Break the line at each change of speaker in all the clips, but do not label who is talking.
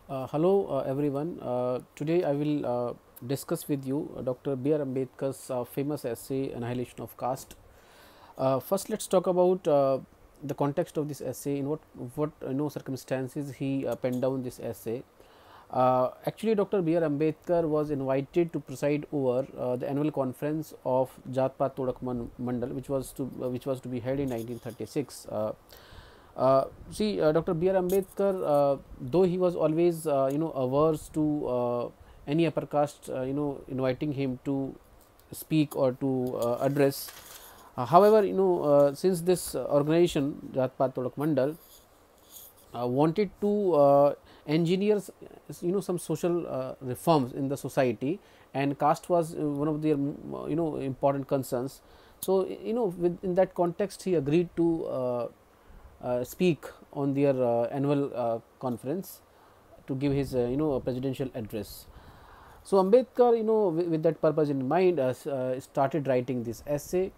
Hello everyone. Today I will discuss with you Dr. B.R. Ambedkar's famous essay Annihilation of Caste. First, let's talk about the context of this essay. In what circumstances he penned down this essay. Actually, Dr. B.R. Ambedkar was invited to preside over the annual conference of Jat Paat Todak Mandal, which was to be held in 1936. Dr. B.R. Ambedkar, though he was always averse to any upper caste inviting him to speak or to address. However, since this organization Jat Paat Todak Mandal wanted to engineer some social reforms in the society, and caste was one of their important concerns. So in that context he agreed to speak on their annual conference to give his presidential address. So Ambedkar, with that purpose in mind, started writing this essay.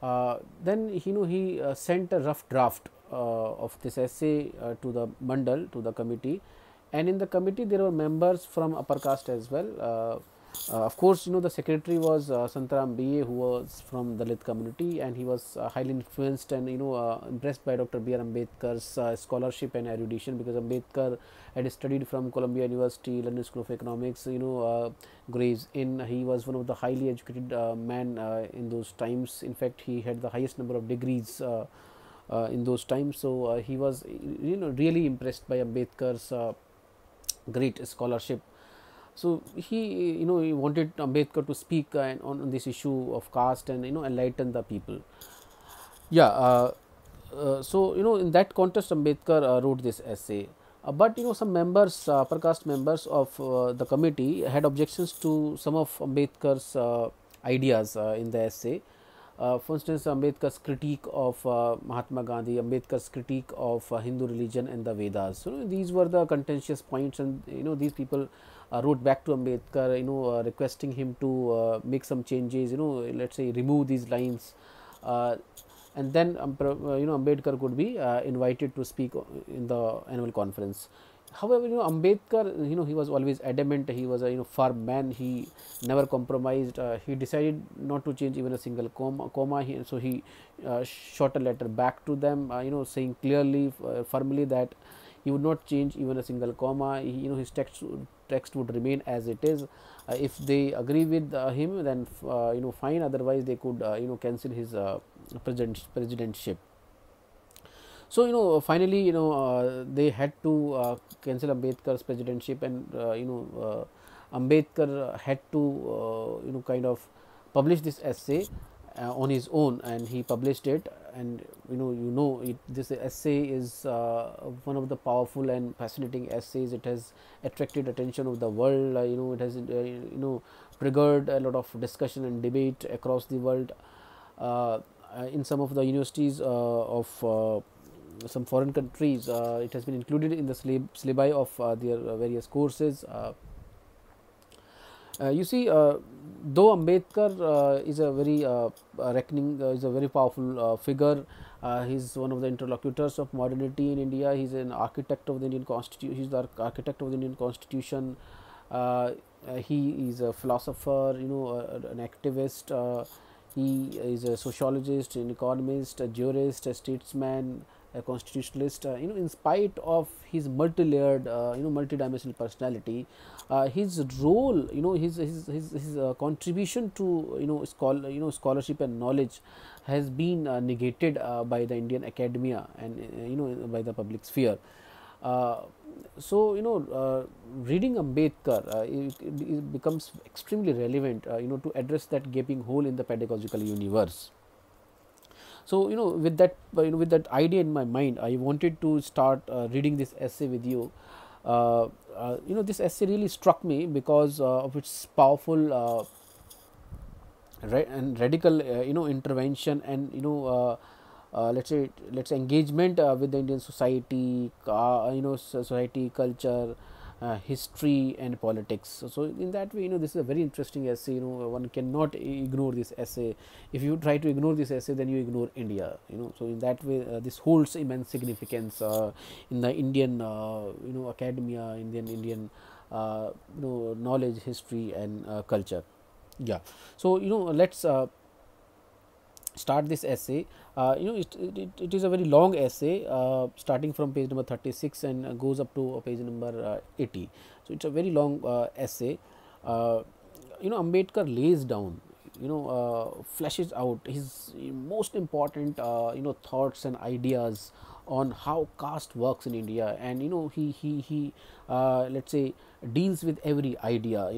Then he sent a rough draft of this essay to the mandal, to the committee, and in the committee there were members from upper caste as well. Of course, the secretary was Santaram BA, who was from Dalit community, and he was highly influenced and impressed by Dr. B.R. Ambedkar's scholarship and erudition, because Ambedkar had studied from Columbia University, London School of Economics, Graves Inn. He was one of the highly educated man in those times. In fact, he had the highest number of degrees in those times. So he was really impressed by Ambedkar's great scholarship. So he wanted Ambedkar to speak on this issue of caste and enlighten the people. Yeah. So in that context Ambedkar wrote this essay. But some members, upper caste members of the committee, had objections to some of Ambedkar's ideas in the essay. For instance, Ambedkar's critique of Mahatma Gandhi, Ambedkar's critique of Hindu religion and the Vedas. So these were the contentious points, and these people wrote back to Ambedkar, requesting him to make some changes. Let's say remove these lines, and then Ambedkar could be invited to speak in the annual conference. However, Ambedkar, he was always adamant. He was a firm man. He never compromised. He decided not to change even a single comma. So he shot a letter back to them, saying clearly, firmly, that he would not change even a single comma. His text would remain as it is. If they agree with him, then fine. Otherwise, they could cancel his presidentship. So finally they had to cancel Ambedkar's presidentship, and Ambedkar had to kind of publish this essay on his own, and he published it. And this essay is one of the powerful and fascinating essays. It has attracted attention of the world. It has triggered a lot of discussion and debate across the world. In some of the universities of some foreign countries, it has been included in the syllabi of their various courses. Though Ambedkar is a very is a very powerful figure. He is one of the interlocutors of modernity in India. He is an architect of the Indian Constitution. He is the architect of the Indian Constitution. He is a philosopher, an activist. He is a sociologist, an economist, a jurist, a statesman, a constitutionalist. In spite of his multi-layered, multi-dimensional personality, his role, his contribution to scholarship and knowledge has been negated by the Indian academia and by the public sphere. Reading Ambedkar, it becomes extremely relevant, to address that gaping hole in the pedagogical universe. So with that idea in my mind, I wanted to start reading this essay with you. This essay really struck me because of its powerful and radical intervention, and let's say engagement with the Indian society, society, culture, history and politics. So in that way, this is a very interesting essay. One cannot ignore this essay. If you try to ignore this essay, then you ignore India. So in that way, this holds immense significance in the Indian academia, Indian knowledge, history, and culture. Yeah. So let's start this essay. It is a very long essay, starting from page number 36 and goes up to page number 80. So it's a very long essay. Ambedkar lays down, fleshes out his most important thoughts and ideas on how caste works in India, and he let's say deals with every idea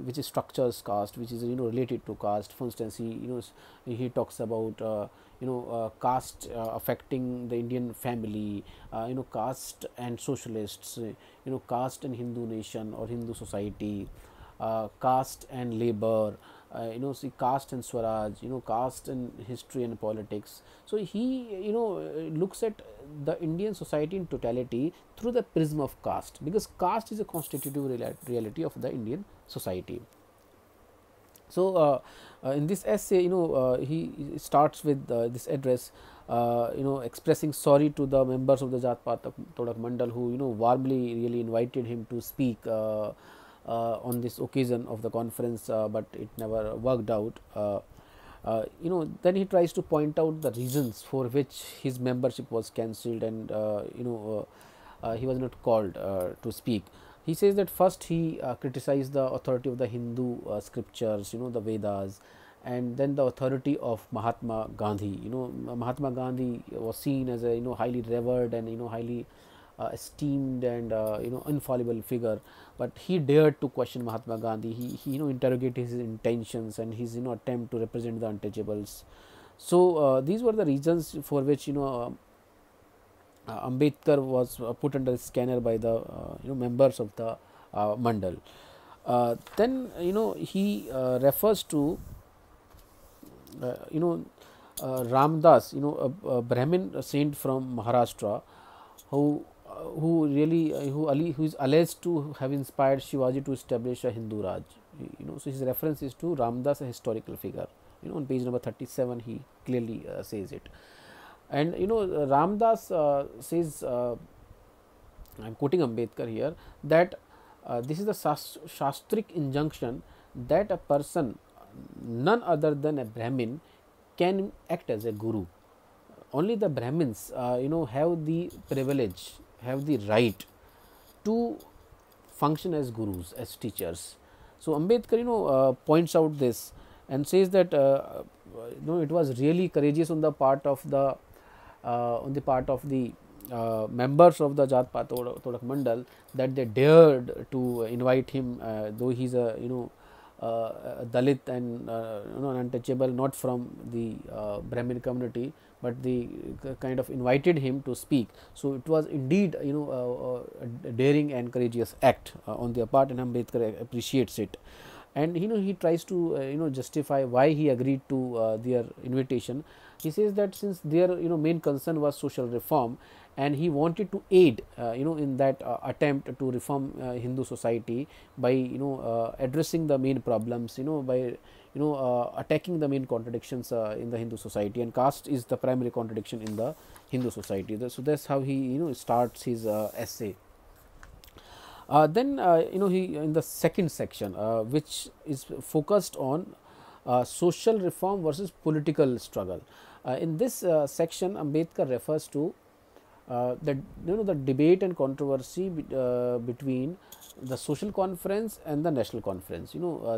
which structures caste, which is related to caste. For instance, he talks about caste affecting the Indian family, caste and socialists, caste and Hindu nation or Hindu society, caste and labor, see caste and Swaraj, caste and history and politics. So he looks at the Indian society in totality through the prism of caste, because caste is a constitutive reality of the Indian society. So in this essay, he starts with this address, expressing sorry to the members of the Jat Pat Todak Mandal who warmly really invited him to speak on this occasion of the conference, but it never worked out. Then he tries to point out the reasons for which his membership was cancelled, and he was not called to speak. He says that first he criticized the authority of the Hindu scriptures, the Vedas, and then the authority of Mahatma Gandhi. Mahatma Gandhi was seen as a highly revered and highly esteemed and infallible figure, but he dared to question Mahatma Gandhi. He interrogated his intentions and his attempt to represent the untouchables. So these were the reasons for which Ambedkar was put under scanner by the members of the Mandal. Then he refers to Ramdas, a Brahmin saint from Maharashtra, who is alleged to have inspired Shivaji to establish a Hindu Raj. So his reference is to Ramdas, a historical figure. On page number 37, he clearly says it. And Ramdas says, I am quoting Ambedkar here, that this is the shastric injunction that a person none other than a Brahmin can act as a guru. Only the Brahmins have the privilege, have the right to function as gurus, as teachers. So Ambedkar points out this and says that it was really courageous on the part of the members of the Jat Pat Todak Mandal that they dared to invite him, though he's a Dalit and an untouchable, not from the Brahmin community, but they kind of invited him to speak. So it was indeed a daring and courageous act on their part, and Ambedkar appreciates it. And he tries to justify why he agreed to their invitation. He says that since their main concern was social reform, and he wanted to aid in that attempt to reform Hindu society by addressing the main problems, by attacking the main contradictions in the Hindu society, and caste is the primary contradiction in the Hindu society. So that's how he starts his essay. Then he in the second section, which is focused on social reform versus political struggle. In this section, Ambedkar refers to the debate and controversy between the social conference and the national conference.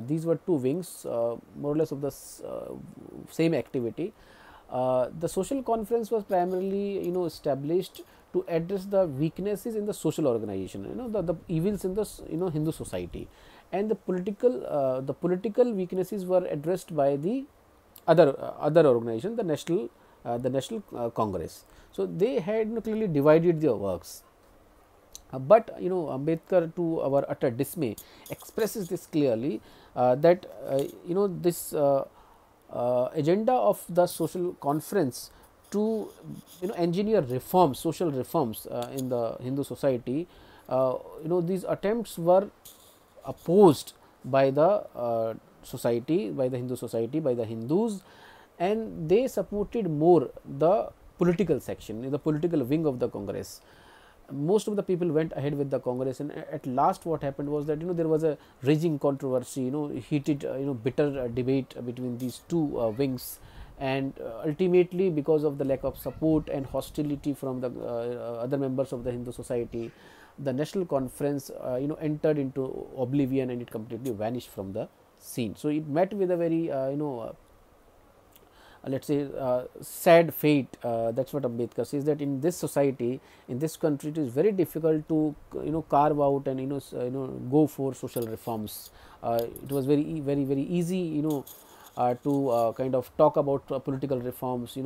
These were two wings, more or less, of the same activity. The social conference was primarily established to address the weaknesses in the social organization, the evils in the Hindu society, and the political weaknesses were addressed by the other organization, the national Congress. So they had clearly divided their works. But Ambedkar, to our utter dismay, expresses this clearly, that this agenda of the social conference to engineer reforms, social reforms in the Hindu society, these attempts were opposed by the society, by the Hindu society, by the Hindus, and they supported more the political section, the political wing of the Congress. Most of the people went ahead with the Congress, and at last what happened was that there was a raging controversy, heated bitter debate between these two wings, and ultimately, because of the lack of support and hostility from the other members of the Hindu society, the national conference entered into oblivion, and it completely vanished from the scene. So it met with a very let's say sad fate. That's what Ambedkar says, that in this society, in this country, it is very difficult to carve out and go for social reforms. It was very easy to kind of talk about political reforms,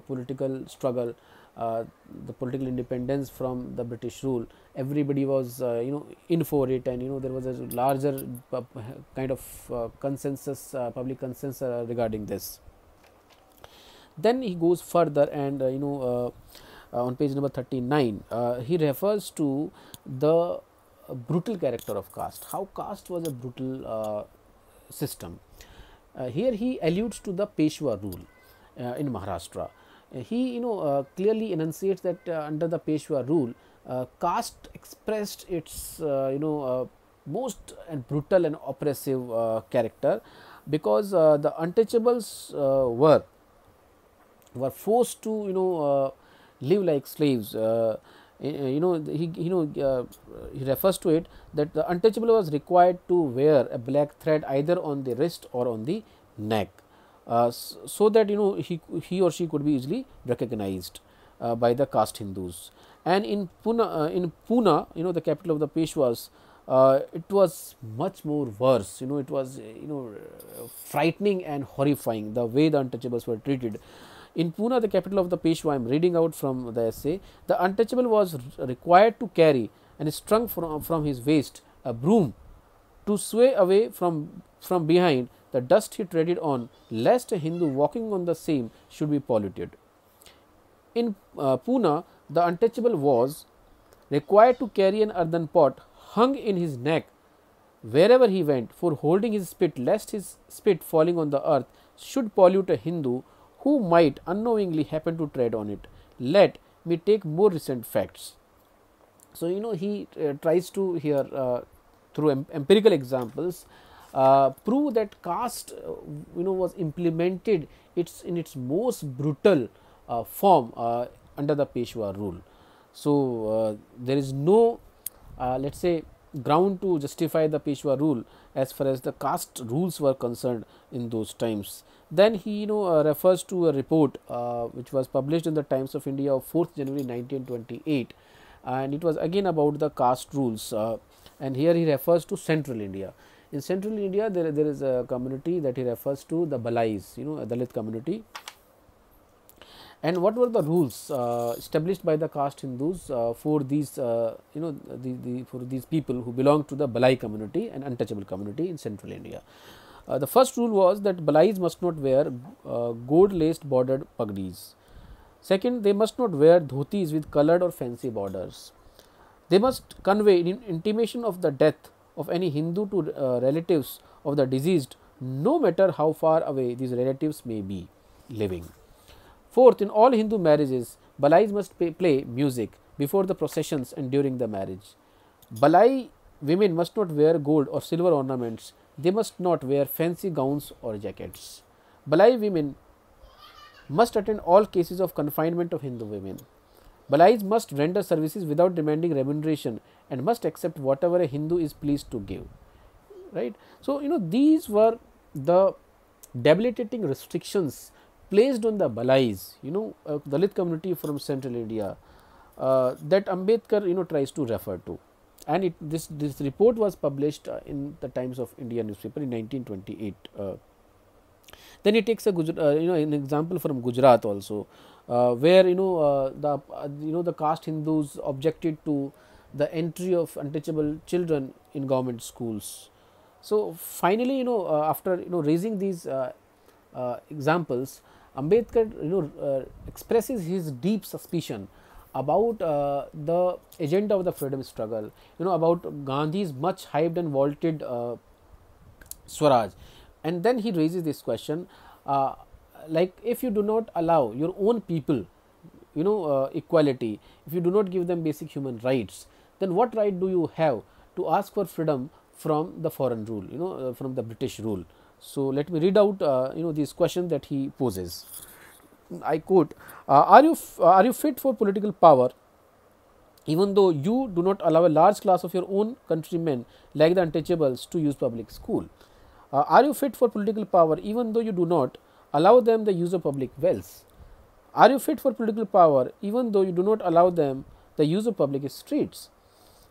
political struggle, the political independence from the British rule. Everybody was in for it, and there was a larger kind of consensus, public consensus regarding this. Then he goes further, and on page number 39, he refers to the brutal character of caste, how caste was a brutal system. Here he alludes to the Peshwa rule in Maharashtra. He clearly enunciates that under the Peshwa rule, caste expressed its most and brutal and oppressive character, because the untouchables were forced to live like slaves. He refers to it that the untouchable was required to wear a black thread either on the wrist or on the neck, so that he or she could be easily recognized by the caste Hindus. And in Pune, the capital of the Peshwas, it was much more worse. It was frightening and horrifying the way the untouchables were treated. In Pune, the capital of the Peshwa, I am reading out from the essay, the untouchable was required to carry and strung from his waist a broom to sway away from behind the dust he treaded on, lest a Hindu walking on the same should be polluted. In Pune, the untouchable was required to carry an earthen pot hung in his neck wherever he went, for holding his spit, lest his spit falling on the earth should pollute a Hindu who might unknowingly happen to tread on it. Let me take more recent facts. So he tries to here through empirical examples prove that caste was implemented in its most brutal form under the Peshwa rule. So there is no let's say ground to justify the Peshwa rule as far as the caste rules were concerned in those times. Then he refers to a report which was published in the Times of India of 4th January 1928, and it was again about the caste rules, and here he refers to Central India. In Central India, there is a community that he refers to, the Balais, a Dalit community. And what were the rules established by the caste Hindus for these for these people who belong to the Balai community, an untouchable community in Central India? The first rule was that Balais must not wear gold laced bordered pagdis. Second, they must not wear dhotis with colored or fancy borders. They must convey intimation of the death of any Hindu to relatives of the deceased, no matter how far away these relatives may be living. Fourth, in all Hindu marriages, Balais must play music before the processions and during the marriage. Balai women must not wear gold or silver ornaments. They must not wear fancy gowns or jackets. Balai women must attend all cases of confinement of Hindu women. Balais must render services without demanding remuneration and must accept whatever a Hindu is pleased to give. Right. So, these were the debilitating restrictions placed on the Balais, Dalit community from Central India, that Ambedkar tries to refer to, and this report was published in the Times of India newspaper in 1928. Then he takes an example from Gujarat also, where the caste Hindus objected to the entry of untouchable children in government schools. So finally, after raising these examples, Ambedkar expresses his deep suspicion about the agenda of the freedom struggle, about Gandhi's much hyped and vaulted Swaraj. And then he raises this question, uh, like, if you do not allow your own people, equality, if you do not give them basic human rights, then what right do you have to ask for freedom from the foreign rule, from the British rule? So let me read out, these questions that he poses. I quote, are you fit for political power even though you do not allow a large class of your own countrymen like the untouchables to use public school? Are you fit for political power even though you do not allow them the use of public wells? Are you fit for political power even though you do not allow them the use of public streets?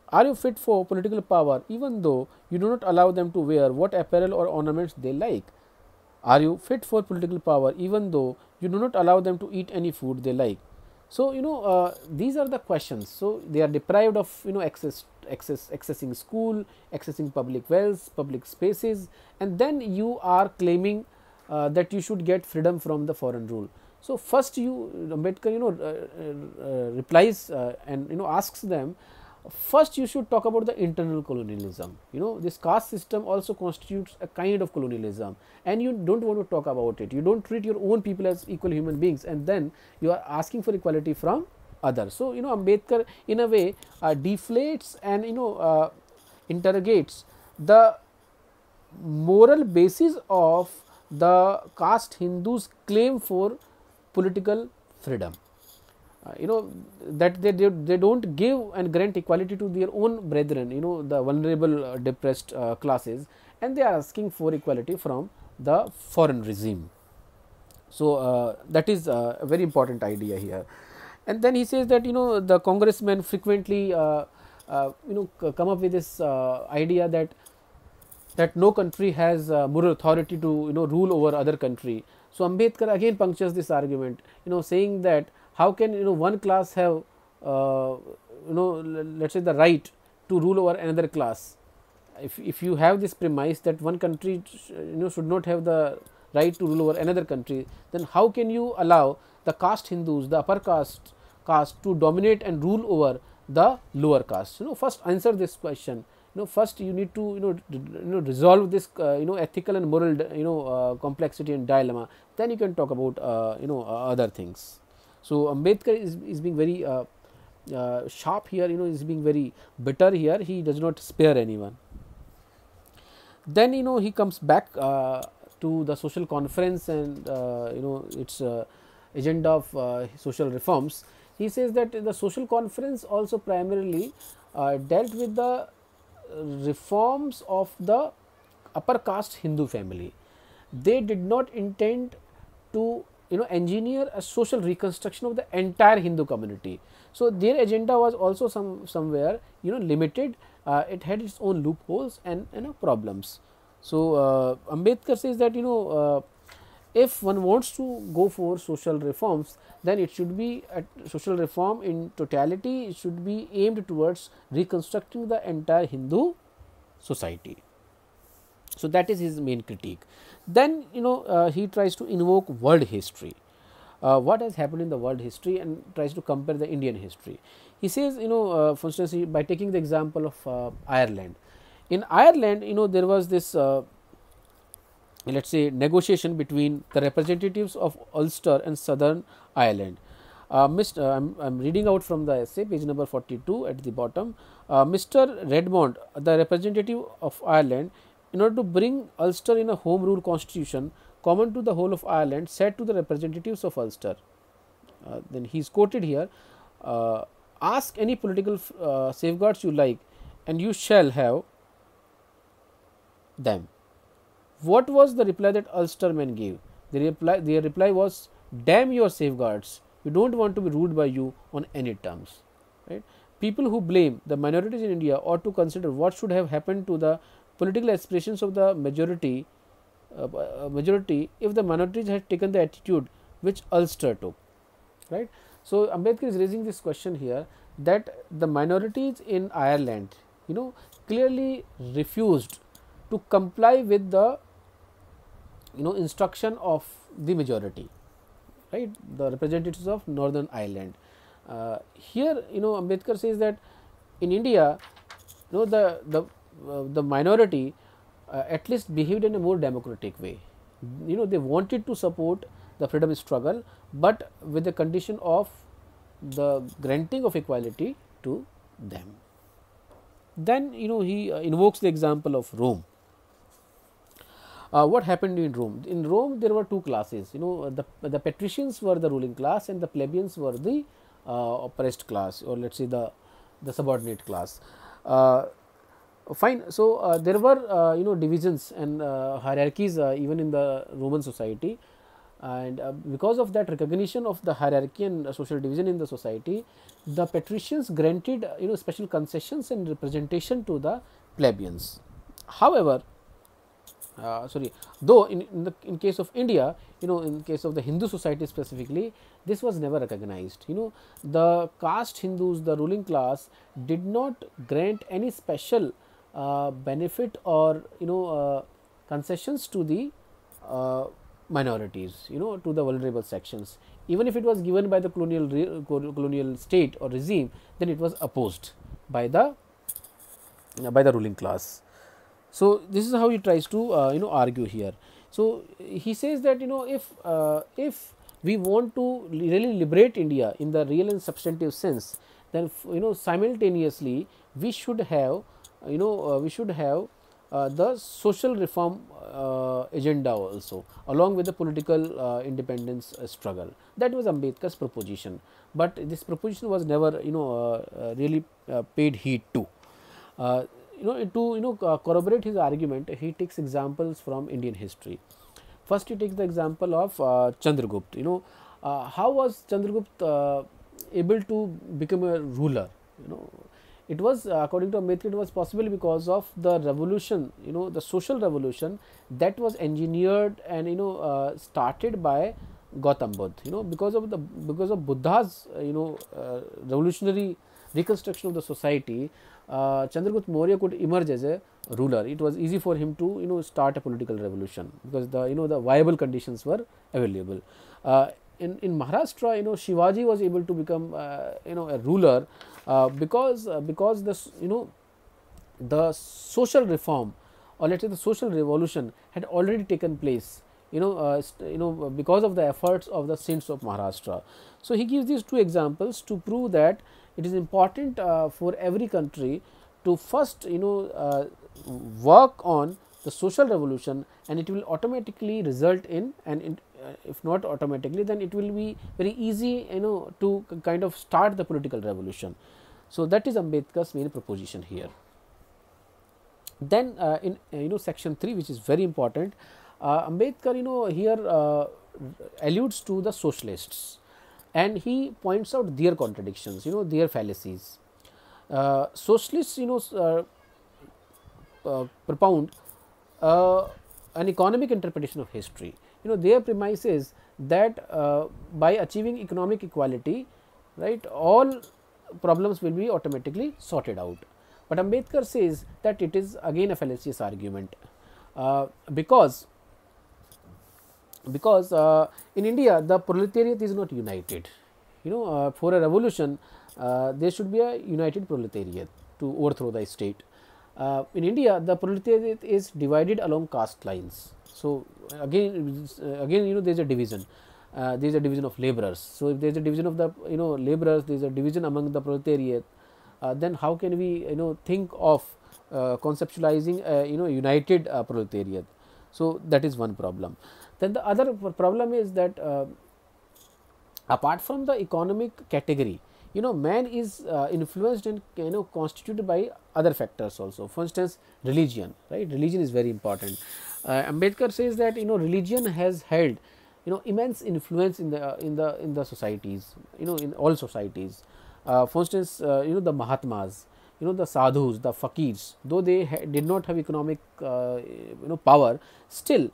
Are you fit for political power even though you do not allow them to wear what apparel or ornaments they like? Are you fit for political power even though you do not allow them to eat any food they like? So, these are the questions. So, they are deprived of, accessing school, accessing public wells, public spaces, and then you are claiming that you should get freedom from the foreign rule. So, first Ambedkar, replies and, asks them, first you should talk about the internal colonialism. This caste system also constitutes a kind of colonialism, and you don't want to talk about it. You don't treat your own people as equal human beings, and then you are asking for equality from others. So, Ambedkar in a way deflates and, interrogates the moral basis of the caste Hindus' claim for political freedom. That they don't give and grant equality to their own brethren, the vulnerable, depressed classes, and they are asking for equality from the foreign regime. So, that is a very important idea here. And then he says that, the congressmen frequently come up with this idea that no country has moral authority to, rule over other country. So, Ambedkar again punctures this argument, saying that how can, one class have, let's say, the right to rule over another class? If you have this premise that one country, should not have the right to rule over another country, then how can you allow the caste Hindus, the upper caste to dominate and rule over the lower caste? First answer this question. First you need to, resolve this, ethical and moral, complexity and dilemma. Then you can talk about, other things. So, Ambedkar is being very sharp here, is being very bitter here. He does not spare anyone. Then, he comes back to the social conference and, its agenda of social reforms. He says that the social conference also primarily dealt with the reforms of the upper caste Hindu family. They did not intend to, engineer a social reconstruction of the entire Hindu community. So, their agenda was also somewhere, limited. It had its own loopholes and, problems. So, Ambedkar says that, if one wants to go for social reforms, then it should be a social reform in totality. It should be aimed towards reconstructing the entire Hindu society. So, that is his main critique. Then, he tries to invoke world history. What has happened in the world history, and tries to compare the Indian history. He says, for instance, by taking the example of Ireland. In Ireland, there was this, let's say, negotiation between the representatives of Ulster and Southern Ireland. I'm reading out from the essay, page number 42 at the bottom. Mr. Redmond, the representative of Ireland, in order to bring Ulster in a home rule constitution common to the whole of Ireland, said to the representatives of Ulster, then he is quoted here, ask any political safeguards you like and you shall have them. What was the reply that Ulstermen gave? Their reply was, damn your safeguards, we don't want to be ruled by you on any terms. Right? People who blame the minorities in India ought to consider what should have happened to the political aspirations of the majority if the minorities had taken the attitude which Ulster took. Right? So, Ambedkar is raising this question here, that the minorities in Ireland, clearly refused to comply with the, instruction of the majority, right, the representatives of Northern Ireland. Here, Ambedkar says that in India, the minority at least behaved in a more democratic way. They wanted to support the freedom struggle, but with the condition of the granting of equality to them. Then he invokes the example of Rome. What happened in Rome? In Rome, there were two classes. The patricians were the ruling class, and the plebeians were the oppressed class, or let's say the subordinate class. Fine. So there were divisions and hierarchies even in the Roman society, and because of that recognition of the hierarchy and social division in the society, the patricians granted special concessions and representation to the plebeians. However, though in case of India, in case of the Hindu society specifically, this was never recognized. The caste Hindus, the ruling class, did not grant any special benefit or concessions to the minorities, to the vulnerable sections. Even if it was given by the colonial state or regime, then it was opposed by the ruling class. So this is how he tries to argue here. So he says that if we want to really liberate India in the real and substantive sense, then simultaneously we should have the social reform agenda also, along with the political independence struggle. That was Ambedkar's proposition, but this proposition was never really paid heed to. To corroborate his argument, he takes examples from Indian history. First, he takes the example of Chandragupta. How was Chandragupta able to become a ruler? It was, according to Ambedkar, it was possible because of the revolution, the social revolution that was engineered and started by Gautam Buddha. Because of Buddha's revolutionary reconstruction of the society, Chandragupta Maurya could emerge as a ruler. It was easy for him to start a political revolution because the viable conditions were available. In Maharashtra, Shivaji was able to become a ruler because the social reform, or let's say the social revolution, had already taken place. Because of the efforts of the saints of Maharashtra. So he gives these two examples to prove that it is important for every country to first work on the social revolution, and it will automatically result in, and if not automatically, then it will be very easy to kind of start the political revolution. So that is Ambedkar's main proposition here. Then in section 3, which is very important, Ambedkar here alludes to the socialists, and he points out their contradictions, their fallacies. Socialists propound an economic interpretation of history. Their premise is that by achieving economic equality, right, all problems will be automatically sorted out. But Ambedkar says that it is again a fallacious argument, because in India the proletariat is not united. For a revolution there should be a united proletariat to overthrow the state. In India the proletariat is divided along caste lines. So again there is a division. There is a division of laborers. So if there is a division of the laborers, there is a division among the proletariat. Then how can we think of conceptualizing a united proletariat? So that is one problem. Then the other problem is that apart from the economic category, man is influenced and constituted by other factors also. For instance, religion, right? Religion is very important. Ambedkar says that religion has held immense influence in the societies, in all societies. For instance, the Mahatmas, the sadhus, the fakirs, though they did not have economic power, still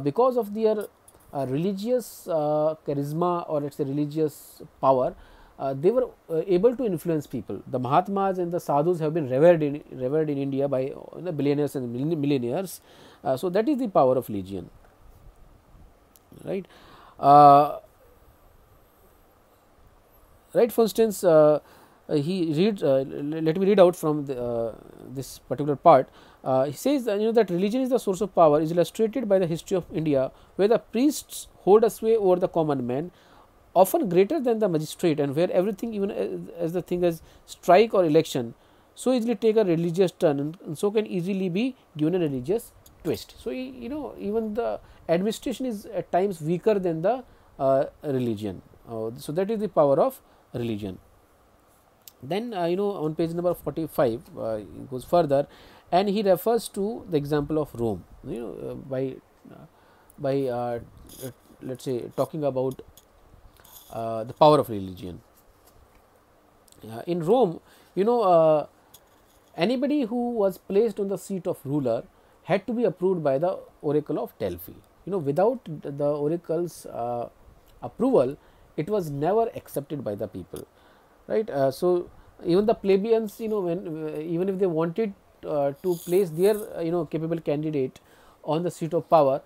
because of their religious charisma, or let's say religious power, they were able to influence people. The Mahatmas and the sadhus have been revered in India by billionaires and millionaires. So that is the power of religion, right? right. For instance, he reads. Let me read out from this particular part. He says that, that religion is the source of power is illustrated by the history of India, where the priests hold a sway over the common man, often greater than the magistrate, and where everything, even as the thing as strike or election, so easily take a religious turn, and so can easily be given a religious twist. So even the administration is at times weaker than the religion. So that is the power of religion. Then on page number 45, he goes further, and he refers to the example of Rome. By let's say talking about the power of religion. In Rome, anybody who was placed on the seat of ruler had to be approved by the oracle of Delphi. Without the oracle's approval, it was never accepted by the people, right? So even the plebeians, when even if they wanted to place their capable candidate on the seat of power,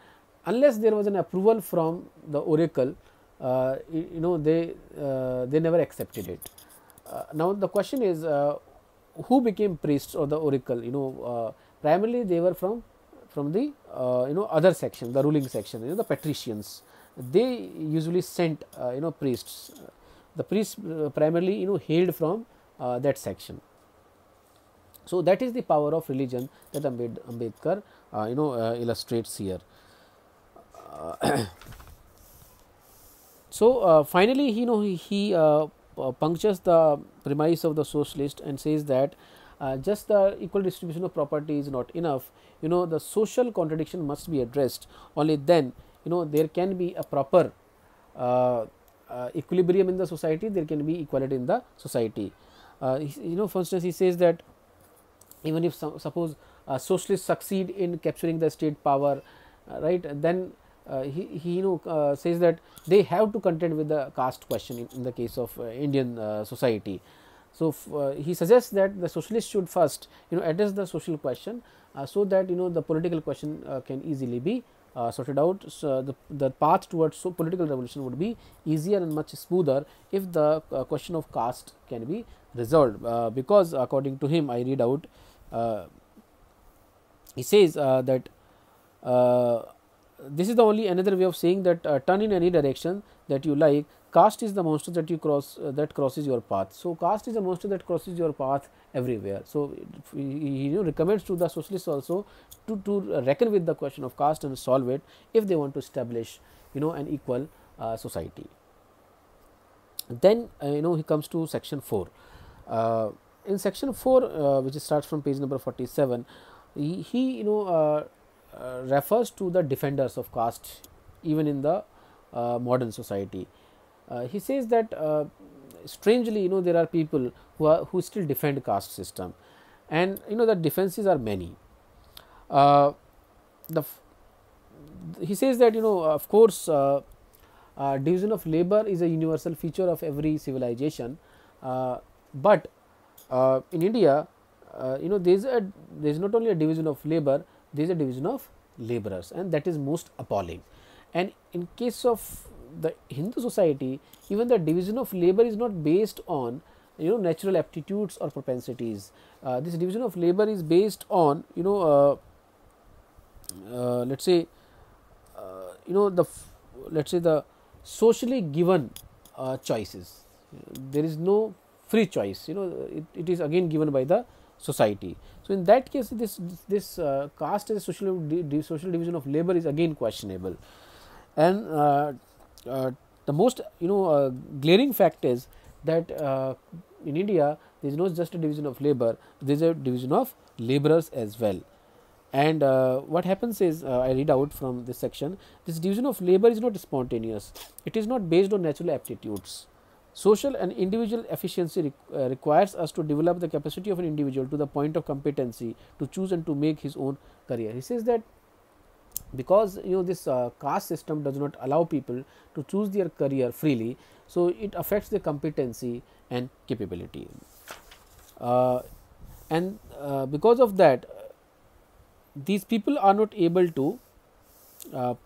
unless there was an approval from the oracle, they never accepted it. Now the question is, who became priests or the oracle? Primarily they were from the other section, the ruling section, the patricians. They usually sent priests. The priests primarily hailed from that section. So that is the power of religion that Ambedkar illustrates here. So finally, he punctures the premise of the socialist and says that just the equal distribution of property is not enough. The social contradiction must be addressed. Only then there can be a proper equilibrium in the society. There can be equality in the society. For instance, he says that even if suppose socialists succeed in capturing the state power, right, then he says that they have to contend with the caste question in the case of Indian society. So he suggests that the socialists should first address the social question, so that the political question can easily be sorted out. So the path towards political revolution would be easier and much smoother if the question of caste can be resolved, because according to him, I read out, he says that this is the only another way of saying that turn in any direction that you like. Caste is the monster that you that crosses your path. So caste is a monster that crosses your path everywhere. So he recommends to the socialists also to reckon with the question of caste and solve it if they want to establish an equal society. Then he comes to section 4. In section 4, which starts from page number 47, he refers to the defenders of caste even in the modern society. He says that strangely, there are people who still defend caste system, and the defenses are many. He says that of course division of labor is a universal feature of every civilization, but in India, there is not only a division of labor, there is a division of laborers, and that is most appalling. And in case of the Hindu society, even the division of labor is not based on natural aptitudes or propensities. This division of labor is based on let's say the socially given choices. There is no free choice. It is again given by the society. So in that case, this caste as a social division of labor is again questionable. And the most glaring fact is that in India there is not just a division of labor, there is a division of laborers as well. And what happens is, I read out from this section, this division of labor is not spontaneous, it is not based on natural aptitudes. Social and individual efficiency requires us to develop the capacity of an individual to the point of competency to choose and to make his own career. He says that because this caste system does not allow people to choose their career freely, so it affects their competency and capability, and because of that, these people are not able to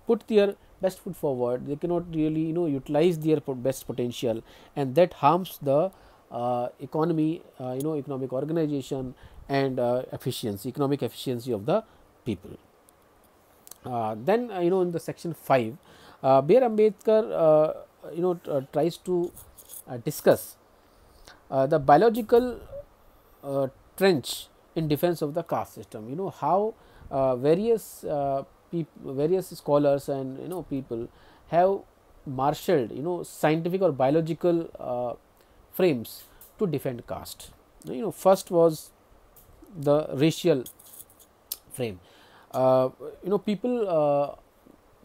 put their best foot forward, they cannot really utilize their best potential, and that harms the economy, economic organization, and economic efficiency of the people. Then in the section 5, B.R. Ambedkar tries to discuss the biological trench in defense of the caste system. How various scholars and people have marshaled scientific or biological frames to defend caste. First was the racial frame. People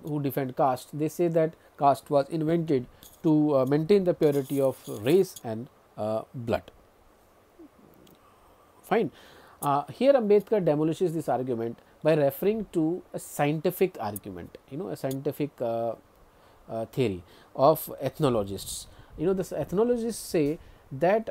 who defend caste, they say that caste was invented to maintain the purity of race and blood. Fine. Here Ambedkar demolishes this argument by referring to a scientific argument, a scientific theory of ethnologists. This ethnologists say that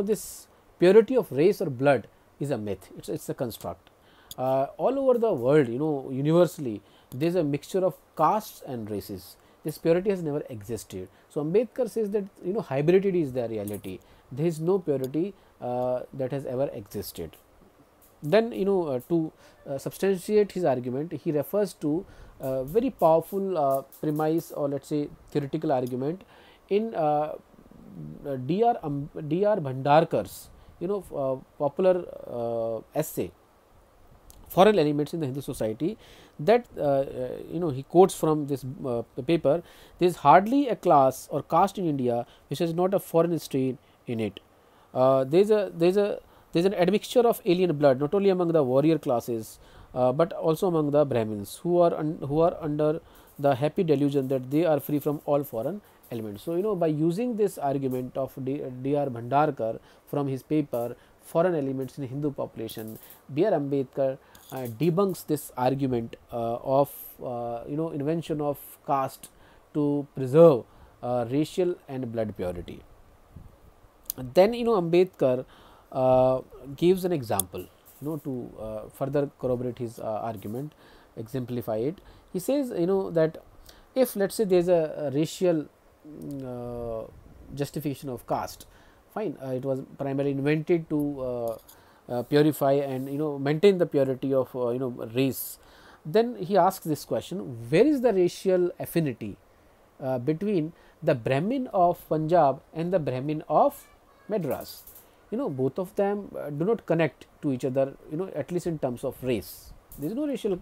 this purity of race or blood is a myth. It's a construct. All over the world, universally, there is a mixture of castes and races. This purity has never existed. So Ambedkar says that hybridity is the reality. There is no purity that has ever existed. Then to substantiate his argument, he refers to a very powerful premise, or let's say theoretical argument in D.R. Bhandarkar's popular essay, Foreign Elements in the Hindu Society, that he quotes from this paper. There is hardly a class or caste in India which has not a foreign strain in it. There is an admixture of alien blood, not only among the warrior classes but also among the Brahmins, who are under the happy delusion that they are free from all foreign elements. So by using this argument of D.R. Bhandarkar from his paper Foreign Elements in Hindu Population, B.R. Ambedkar debunks this argument of invention of caste to preserve racial and blood purity. Then Ambedkar gives an example to further corroborate his argument, exemplify it. He says that if, let's say, there is a racial justification of caste, fine, it was primarily invented to purify and maintain the purity of race. Then he asks this question: where is the racial affinity between the Brahmin of Punjab and the Brahmin of Madras? Both of them do not connect to each other, at least in terms of race. There is no racial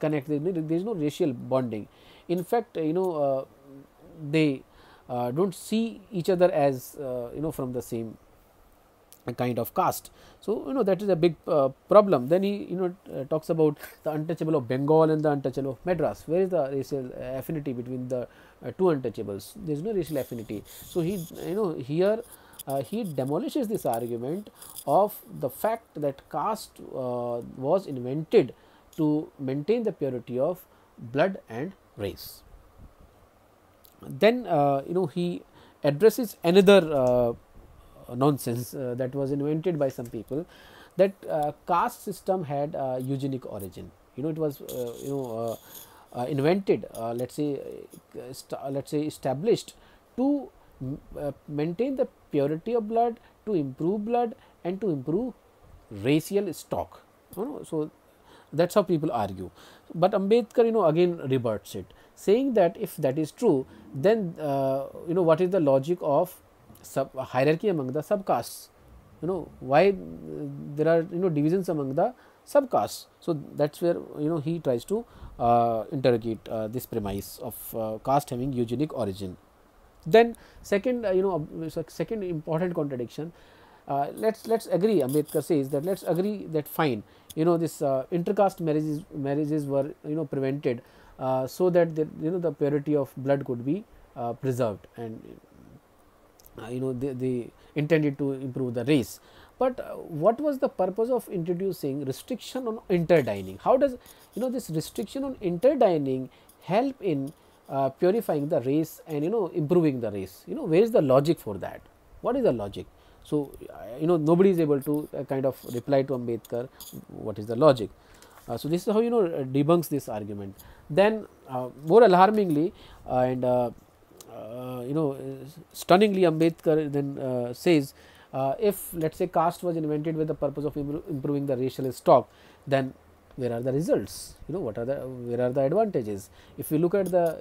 connect, there is no racial bonding. In fact, they don't see each other as from the same kind of caste. So that is a big problem. Then he talks about the untouchable of Bengal and the untouchable of Madras. Where is the racial affinity between the two untouchables? There is no racial affinity. So he here he demolishes this argument of the fact that caste was invented to maintain the purity of blood and race. Then he addresses another nonsense that was invented by some people, that caste system had eugenic origin. It was invented, let's say established to maintain the purity of blood, to improve blood, and to improve racial stock. So that's how people argue. But Ambedkar again rebuts it, saying that if that is true, then what is the logic of hierarchy among the subcastes? Why there are divisions among the subcastes? So that's where he tries to interrogate this premise of caste having eugenic origin. Then second second important contradiction, let's agree, Ambedkar says that let's agree that fine, this intercaste marriages were prevented so that the purity of blood could be preserved, and they intended to improve the race. But what was the purpose of introducing restriction on interdining? How does this restriction on interdining help in purifying the race and improving the race? Where is the logic for that? What is the logic? So nobody is able to kind of reply to Ambedkar what is the logic. So this is how debunks this argument. Then more alarmingly and stunningly, Ambedkar then says, if let us say caste was invented with the purpose of improving the racial stock, then where are the results? What are the where are the advantages? If you look at the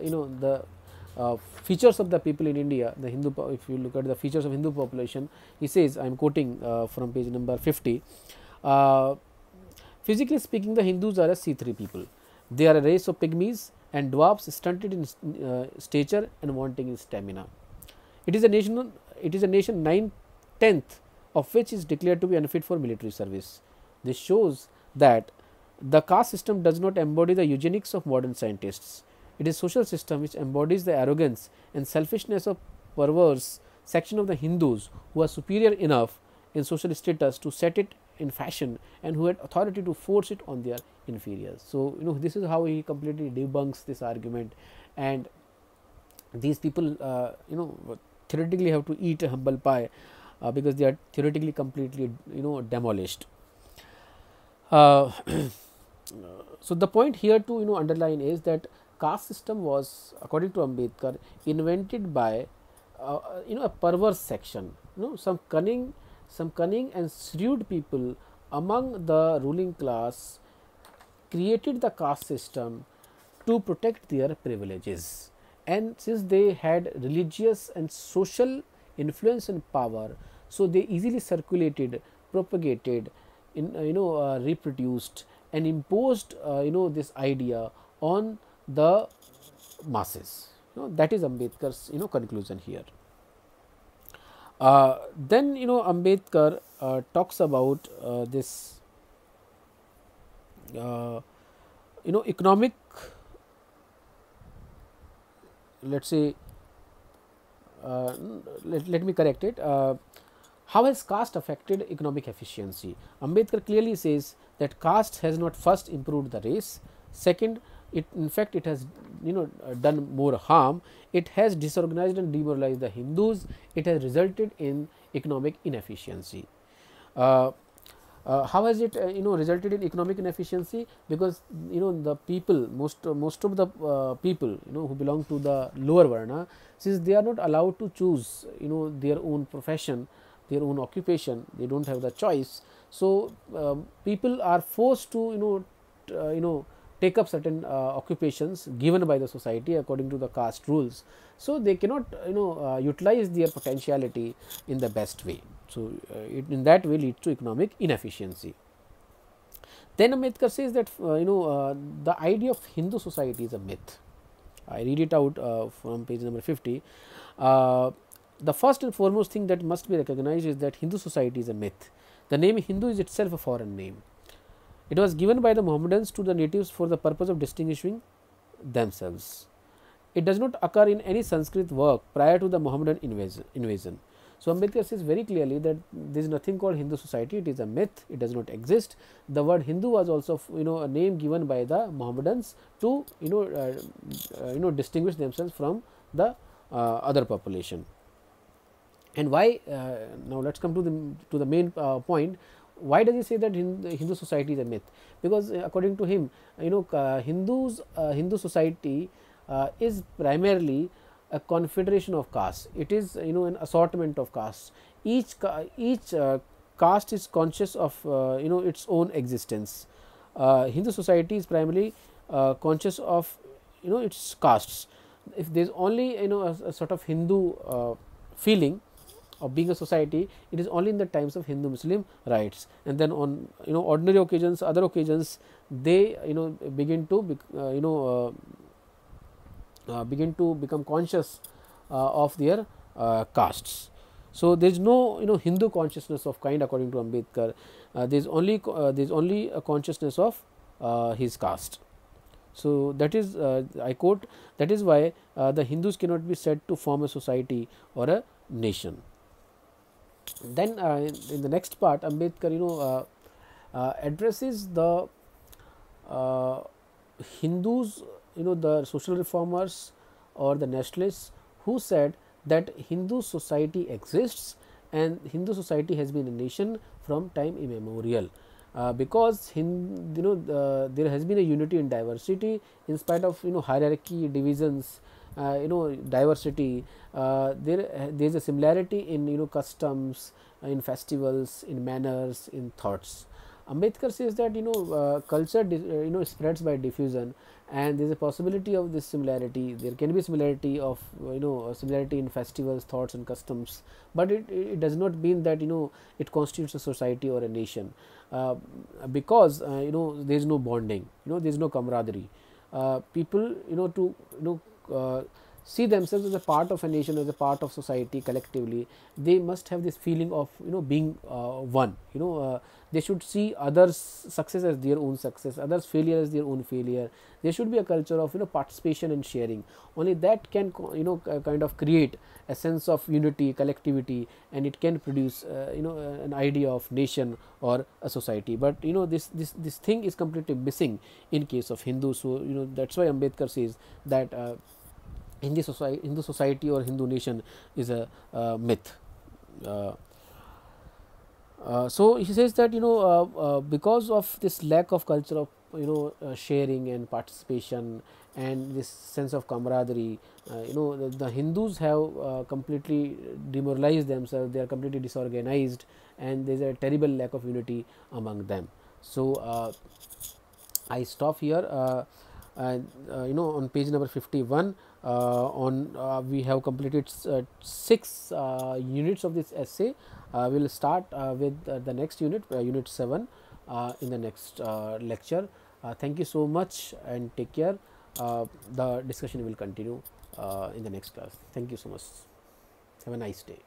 the features of the people in India, the Hindu, if you look at the features of Hindu population, he says, I am quoting from page number 50. Physically speaking, the Hindus are a C3 people. They are a race of pygmies and dwarfs, stunted in stature and wanting in stamina. It is a nation. It is a nation 9/10 of which is declared to be unfit for military service. This shows that the caste system does not embody the eugenics of modern scientists. It is a social system which embodies the arrogance and selfishness of perverse section of the Hindus who are superior enough in social status to set it in fashion and who had authority to force it on their inferiors. So, this is how he completely debunks this argument, and these people theoretically have to eat a humble pie because they are theoretically completely demolished. So the point here to underline is that caste system was, according to Ambedkar, invented by a perverse section, some cunning and shrewd people among the ruling class created the caste system to protect their privileges, and since they had religious and social influence and power, so they easily circulated, propagated, reproduced and imposed this idea on the masses. That is Ambedkar's conclusion here. Then Ambedkar talks about this economic, let us say, let me correct it. How has caste affected economic efficiency? Ambedkar clearly says that caste has not first improved the race. Second, in fact it has done more harm. It has disorganized and demoralized the Hindus. It has resulted in economic inefficiency. How has it resulted in economic inefficiency? Because the people, most of the people who belong to the lower varna, since they are not allowed to choose their own profession, their own occupation, they don't have the choice. So people are forced to take up certain occupations given by the society according to the caste rules. So they cannot utilize their potentiality in the best way. So it in that way leads to economic inefficiency. Then Ambedkar says that the idea of Hindu society is a myth. I read it out from page number 50. The first and foremost thing that must be recognized is that Hindu society is a myth. The name Hindu is itself a foreign name. It was given by the Mohammedans to the natives for the purpose of distinguishing themselves. It does not occur in any Sanskrit work prior to the Mohammedan invasion. So Ambedkar says very clearly that there is nothing called Hindu society. It is a myth. It does not exist. The word Hindu was also a name given by the Mohammedans to distinguish themselves from the other population. And why? Now let's come to the main point. Why does he say that Hindu society is a myth? Because according to him, Hindu society is primarily a confederation of castes. It is an assortment of castes. Each caste is conscious of its own existence. Hindu society is primarily conscious of its castes. If there is only a sort of Hindu feeling of being a society, it is only in the times of Hindu Muslim rights, and then on ordinary occasions, other occasions, they begin to begin to become conscious of their castes. So there is no Hindu consciousness of kind according to Ambedkar. There is only a consciousness of his caste. So that is I quote, that is why the Hindus cannot be said to form a society or a nation. Then in the next part, Ambedkar addresses the Hindus, the social reformers or the nationalists who said that Hindu society exists and Hindu society has been a nation from time immemorial. because there has been a unity in diversity in spite of hierarchy, divisions, diversity. There is a similarity in customs, in festivals, in manners, in thoughts. Ambedkar says that culture spreads by diffusion, and there is a possibility of this similarity. There can be similarity of similarity in festivals, thoughts, and customs, but it does not mean that it constitutes a society or a nation, because there is no bonding, there is no camaraderie. People to see themselves as a part of a nation, as a part of society collectively, they must have this feeling of being one. They should see others success as their own success, others failure as their own failure. There should be a culture of participation and sharing. Only that can kind of create a sense of unity, collectivity, and it can produce an idea of nation or a society. But this thing is completely missing in case of Hindus. So that's why Ambedkar says that Hindu society or Hindu nation is a myth. Uh, so he says that because of this lack of culture of sharing and participation and this sense of camaraderie, the Hindus have completely demoralized themselves. They are completely disorganized, and there is a terrible lack of unity among them. So I stop here. And on page number 51, we have completed 6 units of this essay. We will start with the next unit, unit 7, in the next lecture. Thank you so much and take care. The discussion will continue in the next class. Thank you so much. Have a nice day.